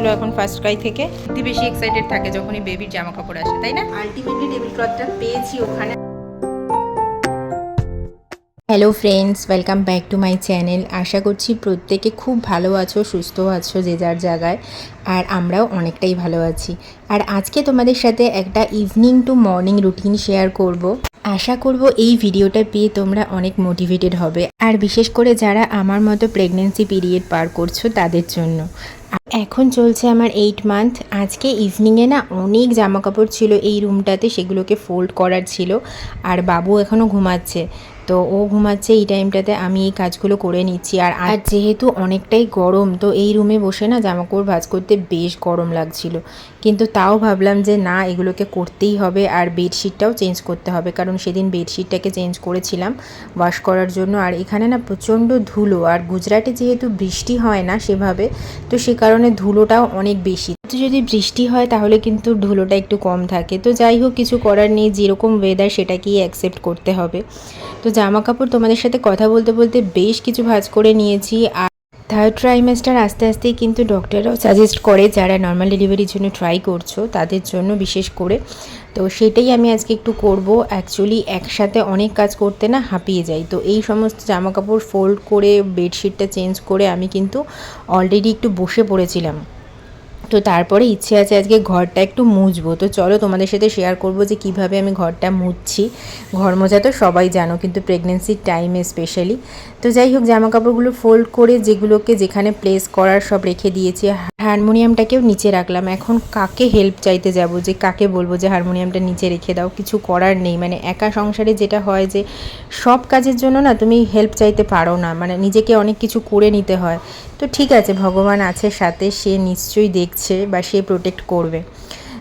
এসেছিলো এখন first Cry থেকে। বেশি এক্সাইটেড থাকে যখনই বেবির জামা কাপড় আসে, তাই না? আলটিমেটলি টেবিল ক্লথটা পেয়েছি ওখানে। Hello friends, welcome back to my channel. আশা করছি প্রত্যেকে খুব ভালো আছো, সুস্থ আছো যে যার জায়গায়, আর আমরাও অনেকটাই ভালো আছি। আর আজকে তোমাদের সাথে একটা evening to morning routine share করব। আশা করব এই ভিডিওটা পেয়ে তোমরা অনেক মোটিভেটেড হবে, আর বিশেষ করে যারা আমার মতো প্রেগনেন্সি পিরিয়ড পার করছো তাদের জন্য। এখন চলছে আমার 8 মান্থ। আজকে ইভিনিংয়ে না অনেক জামা কাপড় ছিল এই রুমটাতে, সেগুলোকে ফোল্ড করার ছিল। আর বাবু এখনও ঘুমাচ্ছে, তো ও ঘুমাচ্ছে এই টাইমটাতে আমি এই কাজগুলো করে নিচ্ছি। আর যেহেতু অনেকটাই গরম, তো এই রুমে বসে না জামাকাপড় ভাঁজ করতে বেশ গরম লাগছিল, কিন্তু তাও ভাবলাম যে না, এগুলোকে করতেই হবে। আর বেডশিটটাও চেঞ্জ করতে হবে, কারণ সেদিন বেডশিটটাকে চেঞ্জ করেছিলাম ওয়াশ করার জন্য। আর এখানে না প্রচণ্ড ধুলো, আর গুজরাটে যেহেতু বৃষ্টি হয় না সেভাবে, তো সে কারণে ধুলোটাও অনেক বেশি। তো যদি বৃষ্টি হয় তাহলে কিন্তু ধুলোটা একটু কম থাকে। তো যাই হোক, কিছু করার নেই, যেরকম ওয়েদার সেটাকেই অ্যাকসেপ্ট করতে হবে। তো জামা কাপড় তোমাদের সাথে কথা বলতে বলতে বেশ কিছু ভাঁজ করে নিয়েছি। আর থার্ড ট্রাইমেস্টার আস্তে আস্তেই কিন্তু ডক্টররাও সাজেস্ট করে যারা নর্মাল ডেলিভারির জন্য ট্রাই করছো তাদের জন্য বিশেষ করে। তো সেটাই আমি আজকে একটু করব। অ্যাকচুয়ালি একসাথে অনেক কাজ করতে না হাঁপিয়ে যাই, তো এই সমস্ত জামা কাপড় ফোল্ড করে বেডশিটটা চেঞ্জ করে আমি কিন্তু অলরেডি একটু বসে পড়েছিলাম। তো তারপরে ইচ্ছে আছে আজকে ঘরটা একটু মুছবো। তো চলো তোমাদের সাথে শেয়ার করব যে কিভাবে আমি ঘরটা মুছছি। ঘর মোছা তো সবাই জানো, কিন্তু প্রেগনেন্সির টাইমে স্পেশালি। তো যাই হোক, জামা কাপড়গুলো ফোল্ড করে যেগুলোকে যেখানে প্লেস করার সব রেখে দিয়েছি। হারমোনিয়ামটাকেও নিচে রাখলাম। এখন কাকে হেল্প চাইতে যাব, যে কাকে বলবো যে হারমোনিয়ামটা নিচে রেখে দাও? কিছু করার নেই, মানে একা সংসারে যেটা হয় যে সব কাজের জন্য না তুমি হেল্প চাইতে পারো না, মানে নিজেকে অনেক কিছু করে নিতে হয়। তো ঠিক আছে, ভগবান আছে সাথে, সে নিশ্চয়ই দেখছে বা সে প্রোটেক্ট করবে।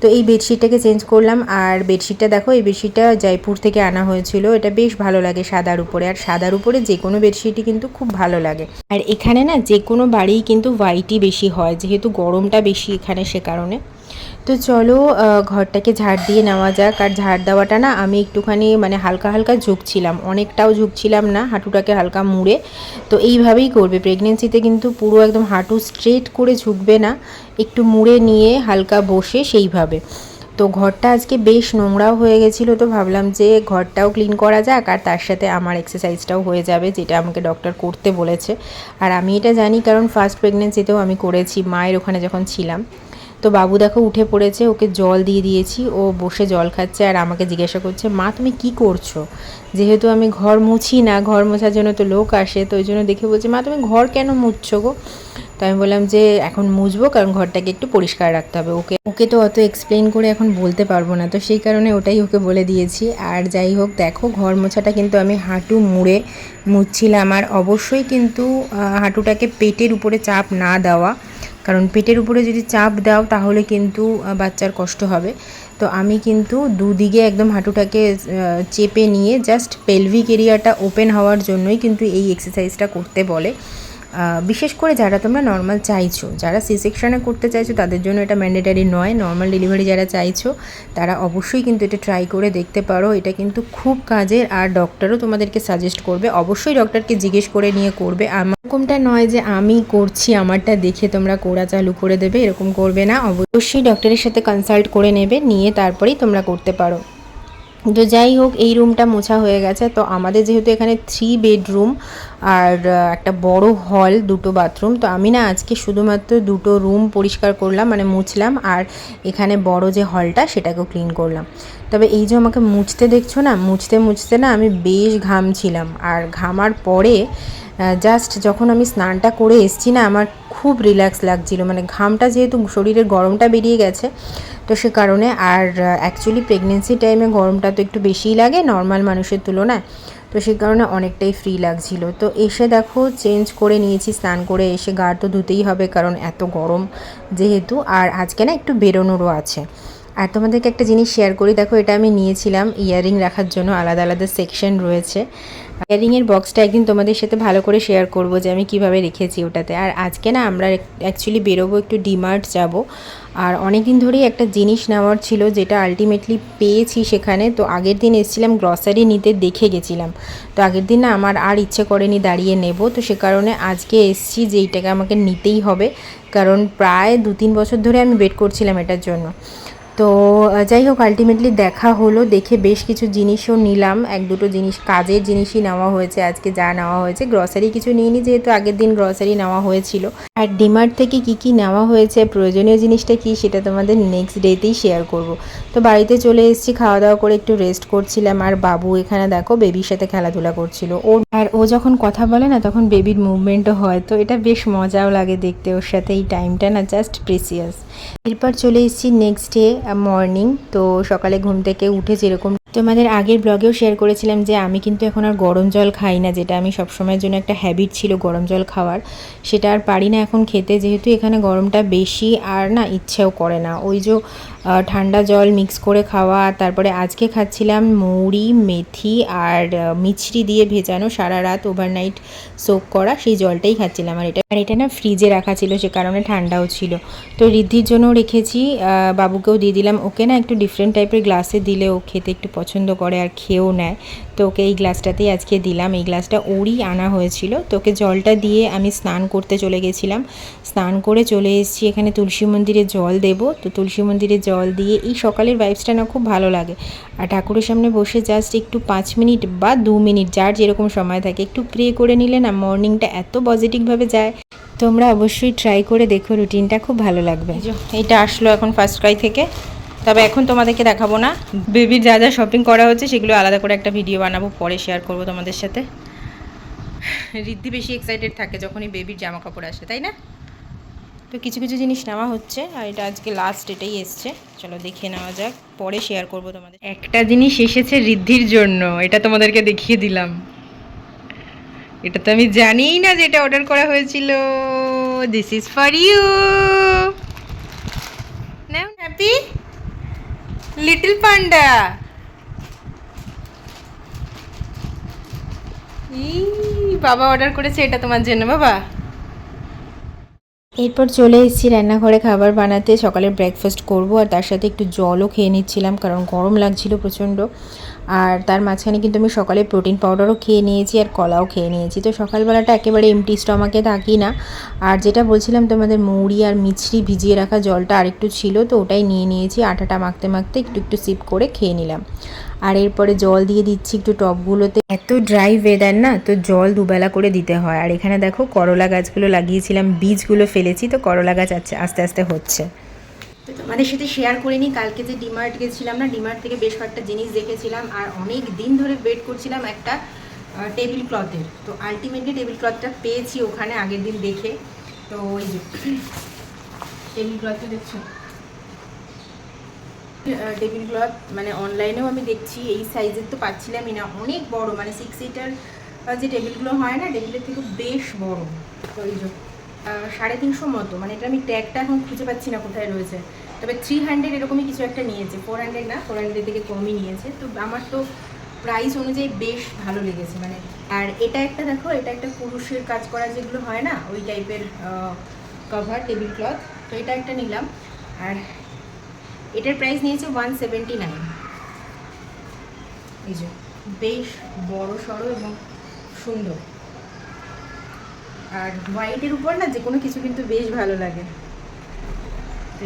তো এই বেডশিটটাকে চেঞ্জ করলাম। আর বেডশিটটা দেখো, এই বেডশিটটা জয়পুর থেকে আনা হয়েছিল। এটা বেশ ভালো লাগে সাদার উপরে, আর সাদার উপরে যে কোনো বেডশিটই কিন্তু খুব ভালো লাগে। আর এখানে না যে কোনো বাড়িই কিন্তু হোয়াইটই বেশি হয়, যেহেতু গরমটা বেশি এখানে, সে কারণে। তো চলো ঘরটাকে ঝাড় দিয়ে নেওয়া যাক। আর ঝাড় দেওয়াটা না আমি একটুখানি মানে হালকা হালকা ঝুঁকছিলাম, অনেকটাও ঝুঁকছিলাম না, হাঁটুটাকে হালকা মুড়ে। তো এইভাবেই করবে প্রেগনেন্সিতে, কিন্তু পুরো একদম হাঁটু স্ট্রেট করে ঝুঁকবে না, একটু মুড়ে নিয়ে হালকা বসে সেইভাবে। তো ঘরটা আজকে বেশ নোংরাও হয়ে গেছিলো, তো ভাবলাম যে ঘরটাও ক্লিন করা যাক, আর তার সাথে আমার এক্সারসাইজটাও হয়ে যাবে, যেটা আমাকে ডক্টর করতে বলেছে। আর আমি এটা জানি, কারণ ফার্স্ট প্রেগনেন্সিতেও আমি করেছি মায়ের ওখানে যখন ছিলাম। তো বাবু দেখো উঠে পড়েছে, ওকে জল দিয়ে দিয়েছি, ও বসে জল খাচ্ছে। আর আমাকে জিজ্ঞাসা করছে, মা তুমি কি করছো? যেহেতু আমি ঘর মুছি না, ঘর মোছার জন্য তো লোক আসে, তো ওই জন্য দেখে বলছে, মা তুমি ঘর কেন মুছছো গো? তো আমি বললাম যে এখন মুছবো, কারণ ঘরটাকে একটু পরিষ্কার রাখতে হবে। ওকে তো অত এক্সপ্লেন করে এখন বলতে পারবো না, তো সেই কারণে ওটাই ওকে বলে দিয়েছি। আর যাই হোক, দেখো ঘর মোছাটা কিন্তু আমি হাঁটু মুড়ে মুছছিলাম। আর অবশ্যই কিন্তু হাঁটুটাকে পেটের উপরে চাপ না দেওয়া, কারণ পেটের উপরে যদি চাপ দাও তাহলে কিন্তু বাচ্চার কষ্ট হবে। তো আমি কিন্তু দুদিকে একদম হাঁটুটাকে চেপে নিয়ে জাস্ট পেলভিক এরিয়াটা ওপেন হওয়ার জন্যই কিন্তু এই এক্সারসাইজটা করতে বলে। বিশেষ করে যারা তোমরা নর্মাল চাইছো, যারা সি সেকশনে করতে চাইছো তাদের জন্য এটা ম্যান্ডেটারি নয়। নর্মাল ডেলিভারি যারা চাইছো তারা অবশ্যই কিন্তু এটা ট্রাই করে দেখতে পারো। এটা কিন্তু খুব কাজের, আর ডক্টরও তোমাদেরকে সাজেস্ট করবে। অবশ্যই ডক্টরকে জিজ্ঞেস করে নিয়ে করবে। এরকমটা নয় যে আমি করছি আমারটা দেখে তোমরা করা চালু করে দেবে, এরকম করবে না। অবশ্যই ডক্টরের সাথে কনসাল্ট করে নেবে, নিয়ে তারপরেই তোমরা করতে পারো। তো যাই হোক, এই রুমটা মোছা হয়ে গেছে। তো আমাদের যেহেতু এখানে 3 বেডরুম আর একটা বড় হল, 2টো বাথরুম, তো আমি না আজকে শুধুমাত্র 2টো রুম পরিষ্কার করলাম, মানে মুছলাম। আর এখানে বড় যে হলটা সেটাকেও ক্লিন করলাম। তবে এই যে আমাকে মুছতে দেখছো না, মুছতে মুছতে না আমি বেশ ঘামছিলাম। আর ঘামার পরে জাস্ট যখন আমি স্নানটা করে এসছি না, আমার খুব রিল্যাক্স লাগছিল, মানে ঘামটা যেহেতু শরীরের গরমটা বেরিয়ে গেছে, তো সে কারণে। আর অ্যাকচুয়ালি প্রেগনেন্সি টাইমে গরমটা তো একটু বেশিই লাগে নর্মাল মানুষের তুলনায়, তো সেই কারণে অনেকটাই ফ্রি লাগছিল। তো এসে দেখো চেঞ্জ করে নিয়েছি, স্নান করে এসে গা তো ধুতেই হবে, কারণ এত গরম যেহেতু। আর আজকে না একটু বেরোনোরও আছে। আর তোমাদেরকে একটা জিনিস শেয়ার করি, দেখো এটা আমি নিয়েছিলাম ইয়াররিং রাখার জন্য, আলাদা আলাদা সেকশন রয়েছে। ইয়াররিংয়ের বক্সটা একদিন তোমাদের সাথে ভালো করে শেয়ার করব যে আমি কিভাবে রেখেছি ওটাতে। আর আজকে না আমরা অ্যাকচুয়ালি বেরোবো, একটু ডিমার্ট যাব। আর অনেক দিন ধরেই একটা জিনিস নেওয়ার ছিল, যেটা আলটিমেটলি পেয়েছি সেখানে। তো আগের দিন এসেছিলাম গ্রসারি নিতে, দেখে গেছিলাম। তো আগের দিন না আমার আর ইচ্ছে করেনি দাঁড়িয়ে নেব, তো সে কারণে আজকে এসছি যে এইটাকে আমাকে নিতেই হবে, কারণ প্রায় 2-3 বছর ধরে আমি ওয়েট করছিলাম এটার জন্য। তো যাই হোক, আলটিমেটলি দেখা হলো, দেখে বেশ কিছু জিনিসও নিলাম, 1-2টো জিনিস কাজের জিনিসই নেওয়া হয়েছে আজকে, যা নেওয়া হয়েছে। গ্রসারি কিছু নিইনি, যেহেতু আগের দিন গ্রসারি নেওয়া হয়েছিল। আর ডিমার্ট থেকে কি কি নেওয়া হয়েছে, প্রয়োজনীয় জিনিসটা কি, সেটা তোমাদের নেক্সট ডেতেই শেয়ার করব। তো বাড়িতে চলে এসেছি, খাওয়া দাওয়া করে একটু রেস্ট করছিলাম। আর বাবু এখানে দেখো বেবির সাথে খেলাধুলা করছিল। ও যখন কথা বলে না, তখন বেবির মুভমেন্টও হয়, তো এটা বেশ মজাও লাগে দেখতে ওর সাথে। এই টাইমটা না জাস্ট প্রেসিয়াস। এরপর চলে এসেছি নেক্সট ডে মর্নিং। তো সকালে ঘুম থেকে উঠে যেরকম তোমাদের আগের ব্লগেও শেয়ার করেছিলাম যে আমি কিন্তু এখন আর গরম জল খাই না, যেটা আমি সবসময়ের জন্য একটা হ্যাবিট ছিল গরম জল খাওয়ার, সেটা আর পারি না এখন খেতে, যেহেতু এখানে গরমটা বেশি আর না ইচ্ছেও করে না। ওই যে ঠান্ডা জল মিক্স করে খাওয়া। আর তারপরে আজকে খাচ্ছিলাম মৌরি, মেথি আর মিছরি দিয়ে ভেজানো, সারা রাত ওভারনাইট সোক করা সেই জলটাই খাচ্ছিলাম। আর এটা না ফ্রিজে রাখা ছিল, সে কারণে ঠান্ডাও ছিল। তো রিদ্ধির জন্যও রেখেছি, বাবুকেও দিয়ে দিলাম। ওকে না একটু ডিফারেন্ট টাইপের গ্লাসে দিলে ও খেতে একটু পছন্দ করে আর খেয়েও নেয়, তো ওকে এই গ্লাসটাতেই আজকে দিলাম। এই গ্লাসটা ওরই আনা হয়েছিল। তো ওকে জলটা দিয়ে আমি স্নান করতে চলে গেছিলাম। স্নান করে চলে এসেছি, এখানে তুলসী মন্দিরে জল দেব। তো তুলসী মন্দিরে জল দিয়ে এই সকালের ভাইবসটা না খুব ভালো লাগে। আর ঠাকুরের সামনে বসে জাস্ট একটু 5 মিনিট বা 2 মিনিট, যার যেরকম সময় থাকে, একটু প্রে করে নিলে না মর্নিংটা এত পজিটিভভাবে যায়। তোমরা অবশ্যই ট্রাই করে দেখো, রুটিনটা খুব ভালো লাগবে। এইটা আসলো এখন ফার্স্ট ক্রাই থেকে। তবে এখন তোমাদেরকে দেখাবো না, বেবির যা যা শপিং করা হচ্ছে সেগুলো আলাদা করে একটা ভিডিও বানাবো, পরে শেয়ার করবো তোমাদের সাথে। রিদ্ধি বেশি এক্সাইটেড থাকে যখনই বেবির জামা কাপড় আসে, তাই না? তো কিছু কিছু জিনিস নেওয়া হচ্ছে, আর এটা আজকে লাস্ট, এটাই এসছে। চলো দেখে নেওয়া যাক, পরে শেয়ার করবো তোমাদের। একটা জিনিস এসেছে রিদ্ধির জন্য, এটা তোমাদেরকে দেখিয়ে দিলাম। এটা তো আমি জানিই না যে এটা অর্ডার করা হয়েছিল। This is for you. Now, happy little panda. বাবা অর্ডার করেছে এটা তোমার জন্য বাবা। এরপর চলে এসেছি রান্নাঘরে খাবার বানাতে, সকালের ব্রেকফাস্ট করব, আর তার সাথে একটু জলও খেয়ে নিচ্ছিলাম কারণ গরম লাগছিল প্রচণ্ড। আর তার মাঝখানে কিন্তু আমি সকালে প্রোটিন পাউডারও খেয়ে নিয়েছি আর কলাও খেয়ে নিয়েছি। তো সকালবেলাটা একেবারে এমটি স্টমাকে থাকি না। আর যেটা বলছিলাম তোমাদের, মৌরি আর মিছরি ভিজিয়ে রাখা জলটা আরেকটু ছিল, তো ওটাই নিয়ে নিয়েছি। আটাটা মাখতে মাখতে একটু একটু সিপ করে খেয়ে নিলাম। আর এরপরে জল দিয়ে দিচ্ছি একটু টবগুলোতে। এত ড্রাই ওয়েদার না, তো জল দুবেলা করে দিতে হয়। আর এখানে দেখো করলা গাছগুলো লাগিয়েছিলাম, বীজগুলো ফেলেছি, তো করলা গাছ আস্তে আস্তে হচ্ছে। তো তোমাদের সাথে শেয়ার করে নিই, কালকে যে ডিমার্ট গেছিলাম না, ডিমার্ট থেকে বেশ কয়েকটা জিনিস দেখেছিলাম। আর অনেক দিন ধরে ওয়েট করছিলাম একটা টেবিল ক্লথের। তো আলটিমেটলি টেবিল ক্লথটা পেয়েছি ওখানে আগের দিন দেখে। তো ওই যে টেবিল ক্লথটা দেখছো, টেবিল ক্লথ মানে অনলাইনেও আমি দেখছি এই সাইজের তো পাচ্ছিলামই না, অনেক বড়, মানে 6 সিটার যে টেবিলগুলো হয় না, টেবিলের থেকে বেশ বড়। তো এই যে 350 মতো, মানে এটা আমি ট্যাগটা এখন খুঁজে পাচ্ছি না কোথায় রয়েছে। তবে 300 এরকমই কিছু একটা নিয়েছে, 400 না, 400 থেকে কমই নিয়েছে। তো আমার তো প্রাইস অনুযায়ী বেশ ভালো লেগেছে মানে। আর এটা একটা দেখো, এটা একটা পুরুষের কাজ করা যেগুলো হয় না, ওই টাইপের কভার টেবিল ক্লথ। তো এটা একটা নিলাম। আর এটার প্রাইস নিয়েছে 179। এই যে বেশ বড় সড়ো এবং সুন্দর। আর হোয়াইটের উপর না যে কোনো কিছু কিন্তু বেশ ভালো লাগে।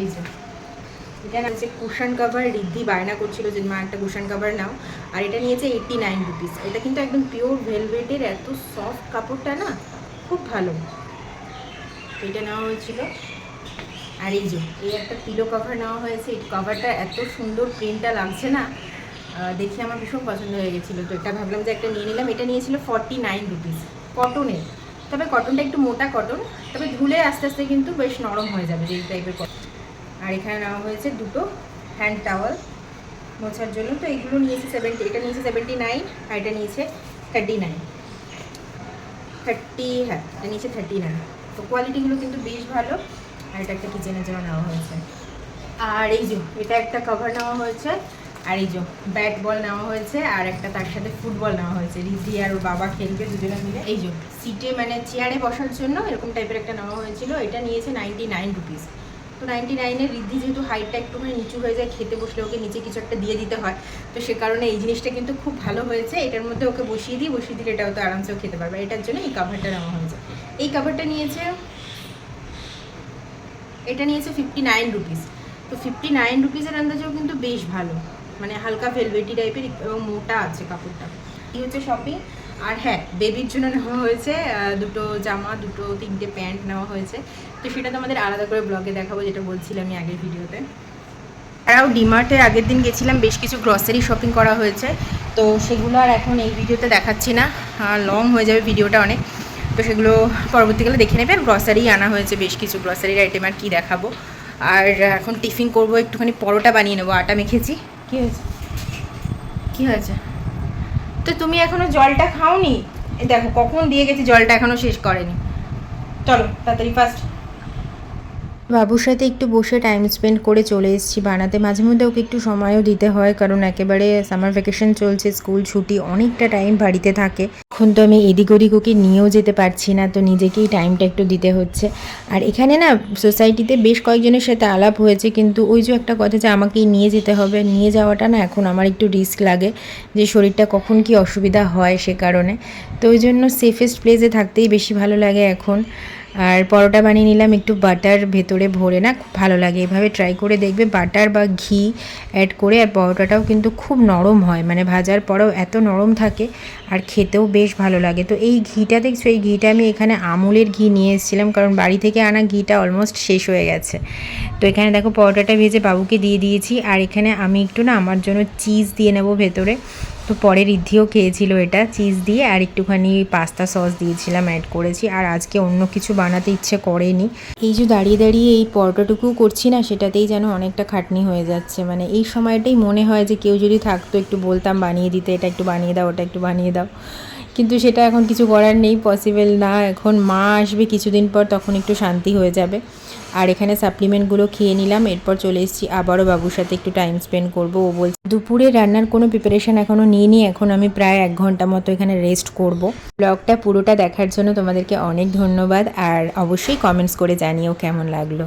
এই যে এটা হচ্ছে কুশন কাভার, রিদ্ধি বায়না করছিল যে মা একটা কুশন কাভার নাও। আর এটা নিয়েছে 89 রুপিস। এটা কিন্তু একদম পিওর ভেলভেটের, এত সফট কাপড়টা না, খুব ভালো। এটা নেওয়া হয়েছিল। আর এই যে এই একটা পিলো কভার নেওয়া হয়েছে, এই কভারটা এত সুন্দর, প্রিন্টটা লাগছে না, দেখে আমার ভীষণ পছন্দ হয়ে গেছিলো। তো এটা ভাবলাম যে একটা নিয়ে নিলাম। এটা নিয়েছিল 49 রুপিস, কটনের। তবে কটনটা একটু মোটা কটন, তবে ধুলে আস্তে আস্তে কিন্তু বেশ নরম হয়ে যাবে যে এই টাইপের কটন। আর এখানে নেওয়া হয়েছে দুটো হ্যান্ড টাওয়াল মোছার জন্য। তো এইগুলো নিয়েছে 70, এটা নিয়েছে 79, আর এটা নিয়েছে 39, হ্যাঁ এটা নিয়েছে 39। তো কোয়ালিটিগুলো কিন্তু বেশ ভালো। আর এটা একটা কিচেনের জন্য নেওয়া হয়েছে। আর এই যে এটা একটা কভার নেওয়া হয়েছে। আর এই যে ব্যাট বল নেওয়া হয়েছে, আর একটা তার সাথে ফুটবল নেওয়া হয়েছে। রিদ্ধি আর ওর বাবা খেলবে দুজনে মিলে। এই যে সিটে মানে চেয়ারে বসার জন্য এরকম টাইপের একটা নেওয়া হয়েছিল। এটা নিয়েছে 99 রুপিস। তো 99-এ রিদ্ধি যেহেতু হাইটটা একটুখানি নিচু হয়ে যায়, খেতে বসলে ওকে নিচে কিছু একটা দিয়ে দিতে হয়, তো সে কারণে এই জিনিসটা কিন্তু খুব ভালো হয়েছে। এটার মধ্যে ওকে বসিয়ে দিলে এটাও তো আরামসেও খেতে পারবে। এটার জন্য এই কাভারটা নেওয়া হয়েছে। এই কাভারটা নিয়েছে এটা নিয়েছে 59 রুপিস। তো 59 রুপিসের আন্দাজেও কিন্তু বেশ ভালো, মানে হালকা ভেলভেটি টাইপের এবং মোটা আছে কাপড়টা। এই হচ্ছে শপিং। আর হ্যাঁ, বেবির জন্য নেওয়া হয়েছে দুটো জামা, দুটো তিনটে প্যান্ট নেওয়া হয়েছে। তো সেটা তো আমাদের আলাদা করে ব্লগে দেখাবো, যেটা বলছিলাম আমি আগের ভিডিওতে। এছাড়াও ডিমার্টে আগের দিন গেছিলাম, বেশ কিছু গ্রসারি শপিং করা হয়েছে। তো সেগুলো আর এখন এই ভিডিওতে দেখাচ্ছি না, লং হয়ে যাবে ভিডিওটা অনেক। তো সেগুলো পরবর্তীকালে দেখে নেবেন। গ্রসারি আনা হয়েছে বেশ কিছু, গ্রসারির আইটেম আর কি দেখাবো। আর এখন টিফিন করব, একটুখানি পরোটা বানিয়ে নেবো, আটা মেখেছি। কী হয়েছে, কী হয়েছে? তো তুমি এখনো জলটা খাওনি? দেখো কখন দিয়ে গেছি, জলটা এখনো শেষ করেনি। চলো তাড়াতাড়ি ফার্স্ট। বাবুর সাথে একটু বসে টাইম স্পেন্ড করে চলে এসেছি বানাতে। মাঝে মধ্যে ওকে একটু সময়ও দিতে হয়, কারণ একেবারে সামার ভ্যাকেশন চলছে, স্কুল ছুটি, অনেকটা টাইম বাড়িতে থাকে। এখন তো আমি এদিক ওদিক ওকে নিয়েও যেতে পারছি না, তো নিজেকেই টাইমটা একটু দিতে হচ্ছে। আর এখানে না সোসাইটিতে বেশ কয়েকজনের সাথে আলাপ হয়েছে, কিন্তু ওই যে একটা কথা যে আমাকেই নিয়ে যেতে হবে, নিয়ে যাওয়াটা না এখন আমার একটু রিস্ক লাগে, যে শরীরটা কখন কি অসুবিধা হয় সে কারণে। তো ওই জন্য সেফেস্ট প্লেসে থাকতেই বেশি ভালো লাগে এখন। আর পরোটা বানিয়ে নিলাম একটু বাটার ভেতরে ভরে, না খুব ভালো লাগে, এভাবে ট্রাই করে দেখবে, বাটার বা ঘি অ্যাড করে। আর পরোটাটাও কিন্তু খুব নরম হয়, মানে ভাজার পরেও এত নরম থাকে, আর খেতেও বেশ ভালো লাগে। তো এই ঘিটা দেখছো, এই ঘিটা আমি এখানে আমুলের ঘি নিয়ে এসেছিলাম, কারণ বাড়ি থেকে আনা ঘিটা অলমোস্ট শেষ হয়ে গেছে। তো এখানে দেখো পরোটাটা ভেজে বাবুকে দিয়ে দিয়েছি। আর এখানে আমি একটু না আমার জন্য চিজ দিয়ে নেবো ভেতরে। তো পরে ঋদ্ধিও খেয়েছিল এটা চিজ দিয়ে, আর একটুখানি পাস্তা সস দিয়েছিলাম, অ্যাড করেছি। আর আজকে অন্য কিছু বানাতে ইচ্ছে করেনি। এই যে দাঁড়িয়ে দাঁড়িয়ে এই পরোটাটুকু করছি না, সেটাতেই যেন অনেকটা খাটনি হয়ে যাচ্ছে। মানে এই সময়টাই মনে হয় যে কেউ যদি থাকতো, একটু বলতাম বানিয়ে দিতে, এটা একটু বানিয়ে দাও, ওটা একটু বানিয়ে দাও, কিন্তু সেটা এখন কিছু করার নেই, পসিবল না। এখন মা আসবে কিছুদিন পর, তখন একটু শান্তি হয়ে যাবে। আর এখানে সাপ্লিমেন্টগুলো খেয়ে নিলাম, এরপর চলে এসেছি আবারও বাবুর সাথে একটু টাইম স্পেন্ড করব। ও বলছে দুপুরে রান্নার কোনো প্রিপারেশন এখনও নিইনি, এখন আমি প্রায় 1 ঘন্টা মতো এখানে রেস্ট করব। ব্লগটা পুরোটা দেখার জন্য তোমাদেরকে অনেক ধন্যবাদ, আর অবশ্যই কমেন্টস করে জানিও কেমন লাগলো।